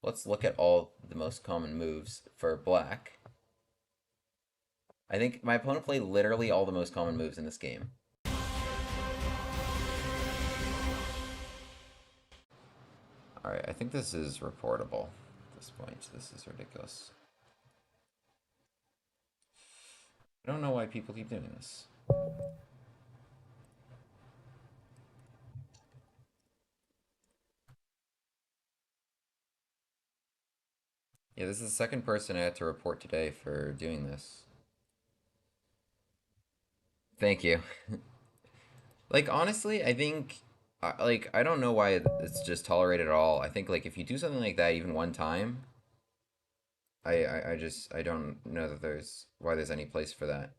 let's look at all the most common moves for black. I think my opponent played literally all the most common moves in this game. Alright, I think this is reportable at this point. This is ridiculous. I don't know why people keep doing this. Yeah, this is the second person I had to report today for doing this. Thank you. Like, honestly, I think, like, I don't know why it's just tolerated at all. I think, like, if you do something like that even one time, I don't know that why there's any place for that.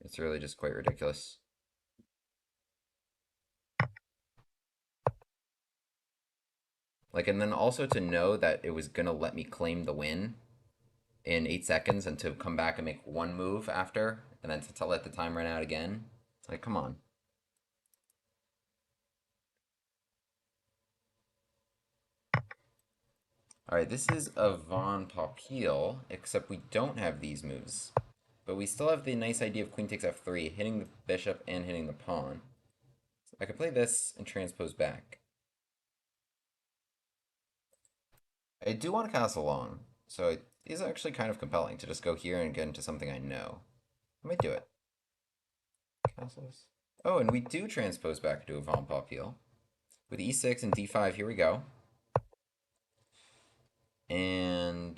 It's really just quite ridiculous. Like, and then also to know that it was gonna let me claim the win in 8 seconds and to come back and make one move after, and then to let the time run out again. It's like, come on. Alright, this is a Von Popiel, except we don't have these moves. But we still have the nice idea of queen takes f3, hitting the bishop and hitting the pawn. So I could play this and transpose back. I do want to castle long, so it is actually kind of compelling to just go here and get into something I know. I might do it. Castles. Oh, and we do transpose back to a Von Popiel. With e6 and d5, here we go. And...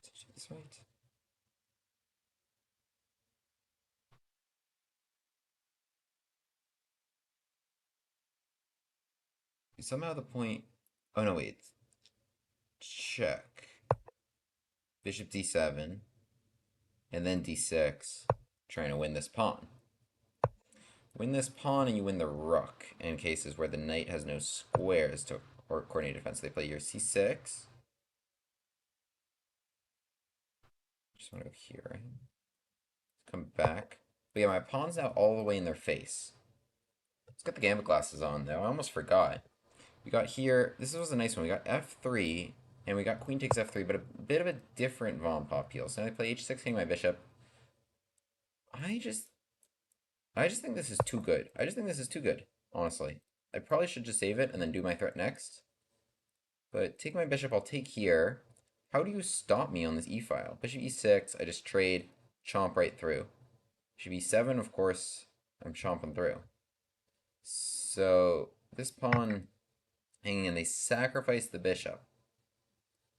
Did I do this right? Somehow the point... Oh, no, wait. Check. Bishop d7. And then d6. Trying to win this pawn. Win this pawn and you win the rook in cases where the knight has no squares to or coordinate defense. They play your c6. Just want to go here, right? Let's come back. But yeah, my pawn's now all the way in their face. Let's get the Gambit glasses on, though. I almost forgot. We got here, this was a nice one. We got f3, and we got queen takes f3, but a bit of a different Von Popiel. So now they play h6, hitting my bishop. I just think this is too good. I just think this is too good, honestly. I probably should just save it and then do my threat next. But take my bishop, I'll take here. How do you stop me on this e-file? Bishop e6, I just trade, chomp right through. Bishop e7, of course, I'm chomping through. So this pawn hanging in, they sacrifice the bishop.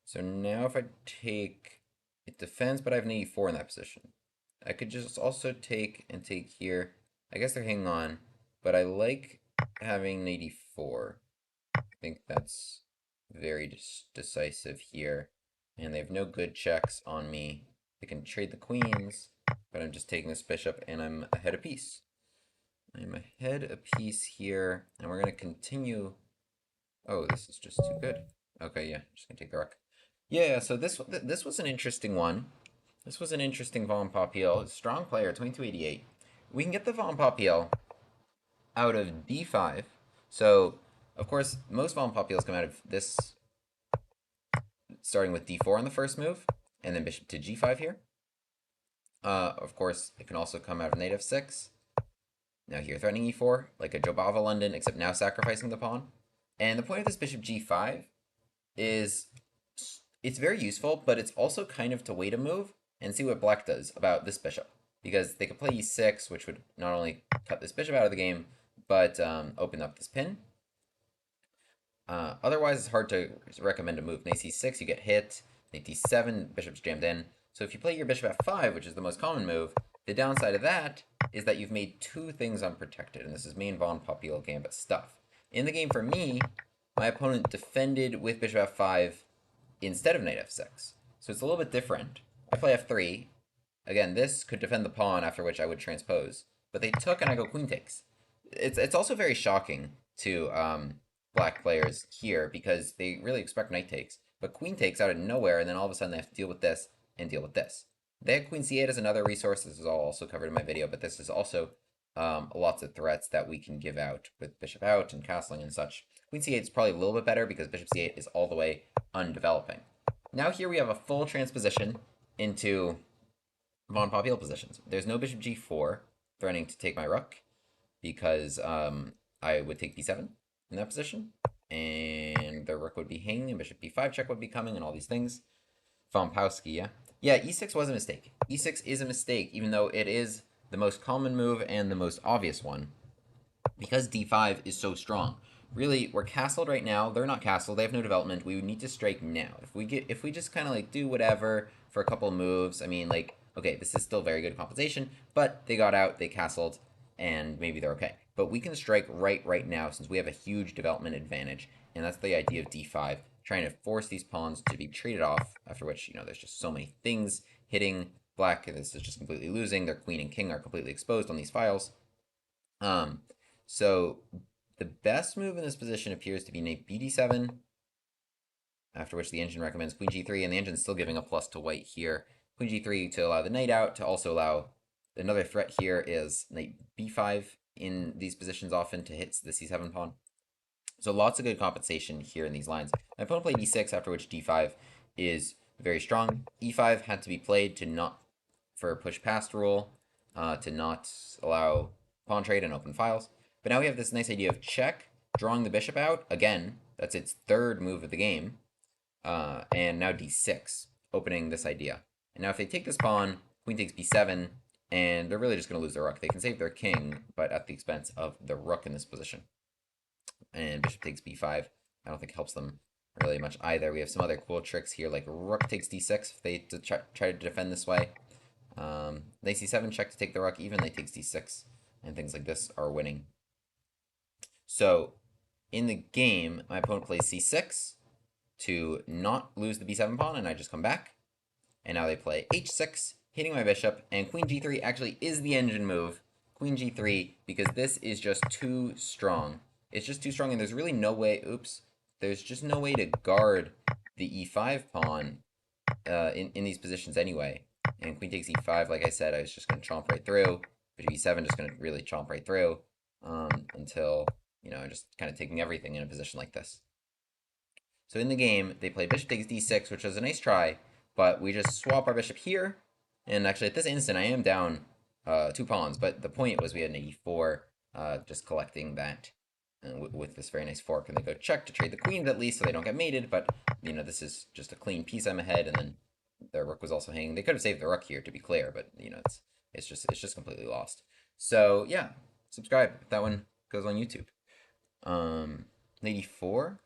So now if I take, it defends, but I have an e4 in that position. I could just also take and take here. I guess they're hanging on, but I like having knight e4. I think that's very decisive here. And they have no good checks on me. They can trade the queens, but I'm just taking this bishop and I'm ahead a piece. I'm ahead a piece here, and we're going to continue. Oh, this is just too good. Okay, yeah, just going to take the rook. Yeah, so this was an interesting one. This was an interesting Von Popiel. Strong player, 2288. We can get the Von Popiel out of d5. So, of course, most Von Popiels come out of this, starting with d4 on the first move, and then bishop to g5 here. Of course, it can also come out of knight f6. Now here, threatening e4, like a Jobava London, except now sacrificing the pawn. And the point of this bishop g5 is it's very useful, but it's also kind of to wait a move and see what black does about this bishop. Because they could play e6, which would not only cut this bishop out of the game, but open up this pin. Otherwise, it's hard to recommend a move. Knight c6, you get hit. Knight d7, bishop's jammed in. So if you play your bishop f5, which is the most common move, the downside of that is that you've made two things unprotected, and this is main Von Popiel Gambit stuff. In the game for me, my opponent defended with bishop f5 instead of knight f6. So it's a little bit different. I play f3. Again, this could defend the pawn, after which I would transpose. But they took, and I go queen takes. It's also very shocking to black players here, because they really expect knight takes. But queen takes out of nowhere, and then all of a sudden they have to deal with this and deal with this. They had queen c8 as another resource. This is all also covered in my video, but this is also lots of threats that we can give out with bishop out and castling and such. Queen c8 is probably a little bit better because bishop c8 is all the way undeveloping. Now here we have a full transposition into von Popiel positions. There's no bishop g4 threatening to take my rook because I would take b7 in that position, and the rook would be hanging, and bishop b5 check would be coming, and all these things. Von Pauski, yeah? Yeah, e6 was a mistake. e6 is a mistake, even though it is the most common move and the most obvious one, because d5 is so strong. Really, we're castled right now. They're not castled. They have no development. We would need to strike now. If we just kind of like do whatever for a couple of moves, I mean, like, okay, this is still very good compensation, but they got out, they castled, and maybe they're okay. But we can strike right now since we have a huge development advantage, and that's the idea of d5, trying to force these pawns to be traded off, after which, you know, there's just so many things hitting black, and this is just completely losing. Their queen and king are completely exposed on these files. So the best move in this position appears to be knight bd7, after which the engine recommends queen g3, and the engine's still giving a plus to white here. Queen g3 to allow the knight out, to also allow another threat here is knight b5 in these positions often to hit the c7 pawn. So lots of good compensation here in these lines. My opponent played e6, after which d5 is very strong. e5 had to be played to not, for a push past rule, to not allow pawn trade and open files. But now we have this nice idea of check, drawing the bishop out. Again, that's its third move of the game. And now d6, opening this idea. And now if they take this pawn, queen takes b7, and they're really just going to lose their rook. They can save their king, but at the expense of the rook in this position. And bishop takes b5. I don't think helps them really much either. We have some other cool tricks here, like rook takes d6 if they try to defend this way. Knight c7 check to take the rook, even knight takes d6, and things like this are winning. So in the game, my opponent plays c6 to not lose the b7 pawn, and I just come back. And now they play h6, hitting my bishop, and queen g3 actually is the engine move. Queen g3, because this is just too strong. It's just too strong, and there's really no way, there's just no way to guard the e5 pawn in these positions anyway. And queen takes e5, like I said, I was just going to chomp right through. Bishop e7, just going to really chomp right through until, you know, just kind of taking everything in a position like this. So in the game, they play bishop takes d6, which was a nice try, but we just swap our bishop here. And actually, at this instant, I am down 2 pawns, but the point was we had an e4, just collecting that with this very nice fork. And they go check to trade the queens at least so they don't get mated, but, you know, this is just a clean piece I'm ahead, and then their rook was also hanging. They could have saved the rook here, to be clear, but, you know, it's just completely lost. So, yeah, subscribe if that one goes on YouTube. Knight e4.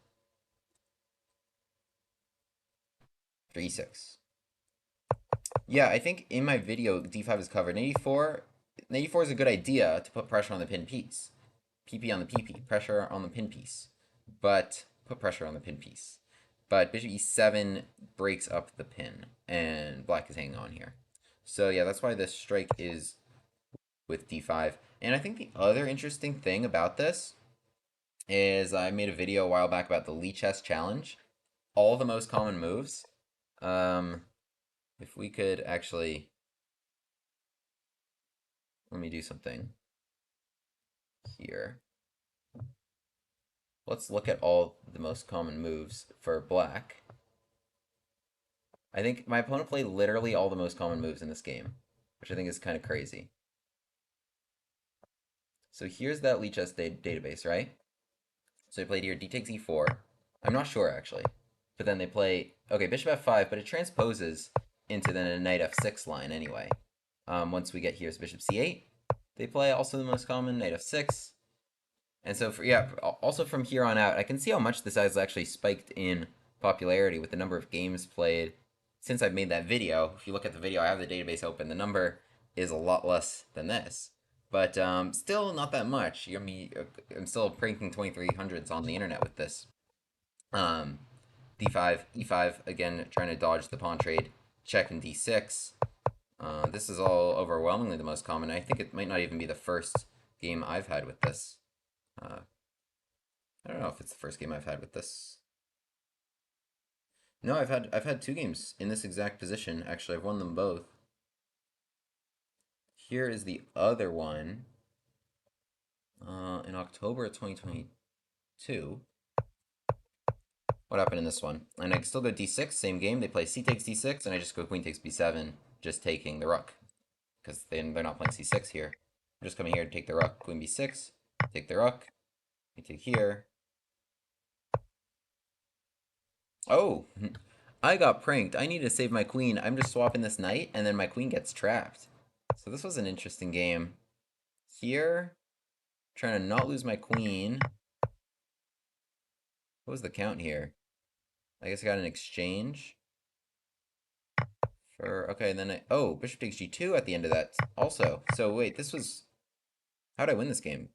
3-6. Yeah, I think in my video, d5 is covered. Knight e4 is a good idea to put pressure on the pin piece. PP on the PP, pressure on the pin piece. But, put pressure on the pin piece. But bishop e7 breaks up the pin, and black is hanging on here. So yeah, that's why this strike is with d5. And I think the other interesting thing about this is I made a video a while back about the Lichess challenge. All the most common moves. If we could actually, let me do something here. Let's look at all the most common moves for black. I think my opponent played literally all the most common moves in this game, which I think is kind of crazy. So here's that Lichess database, right? So they played here d takes e4. I'm not sure, actually. But then they play, okay, bishop f5, but it transposes into the knight f6 line anyway. Once we get here, so bishop c8. They play also the most common, knight f6. And so, also from here on out, I can see how much this has actually spiked in popularity with the number of games played since I've made that video. If you look at the video, I have the database open. The number is a lot less than this. But still not that much. I mean, I'm still pranking 2300s on the internet with this. D5, E5, again, trying to dodge the pawn trade. Check and D6. This is all overwhelmingly the most common. I think it might not even be the first game I've had with this. I don't know if it's the first game I've had with this. No, I've had 2 games in this exact position. Actually, I've won them both. Here is the other one. In October of 2022. What happened in this one? And I can still go d6, same game. They play c takes d6, and I just go queen takes b7, just taking the rook. Because they're not playing c6 here. I'm just coming here to take the rook. Queen b6, take the rook. We take here. Oh! I got pranked. I need to save my queen. I'm just swapping this knight, and then my queen gets trapped. So this was an interesting game. Here, trying to not lose my queen. What was the count here? I guess I got an exchange. Okay, and then oh, bishop takes g2 at the end of that also. So wait, this was... How'd I win this game?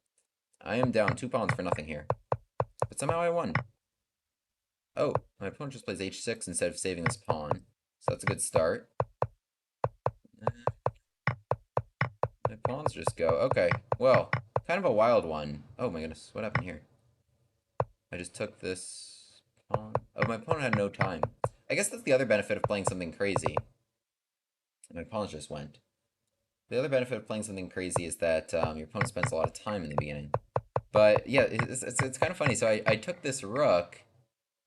I am down 2 pawns for nothing here. But somehow I won. Oh, my opponent just plays h6 instead of saving this pawn. So that's a good start. My pawns just go. Okay, well, kind of a wild one. Oh my goodness, what happened here? I just took this pawn. Oh, my opponent had no time. I guess that's the other benefit of playing something crazy. My pawns just went. The other benefit of playing something crazy is that your opponent spends a lot of time in the beginning. But yeah, it's kind of funny. So I took this rook,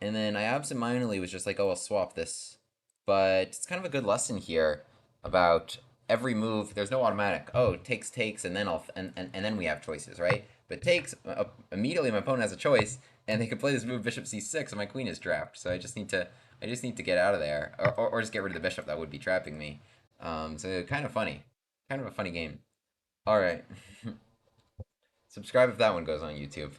and then I absentmindedly was just like, oh, I'll swap this. But it's kind of a good lesson here about every move. There's no automatic. Oh, takes, and then and then we have choices, right? But takes, immediately my opponent has a choice, and they can play this move bishop c6, and my queen is trapped. So I just need to get out of there, or just get rid of the bishop that would be trapping me. So kind of funny, kind of a funny game. All right, subscribe if that one goes on YouTube.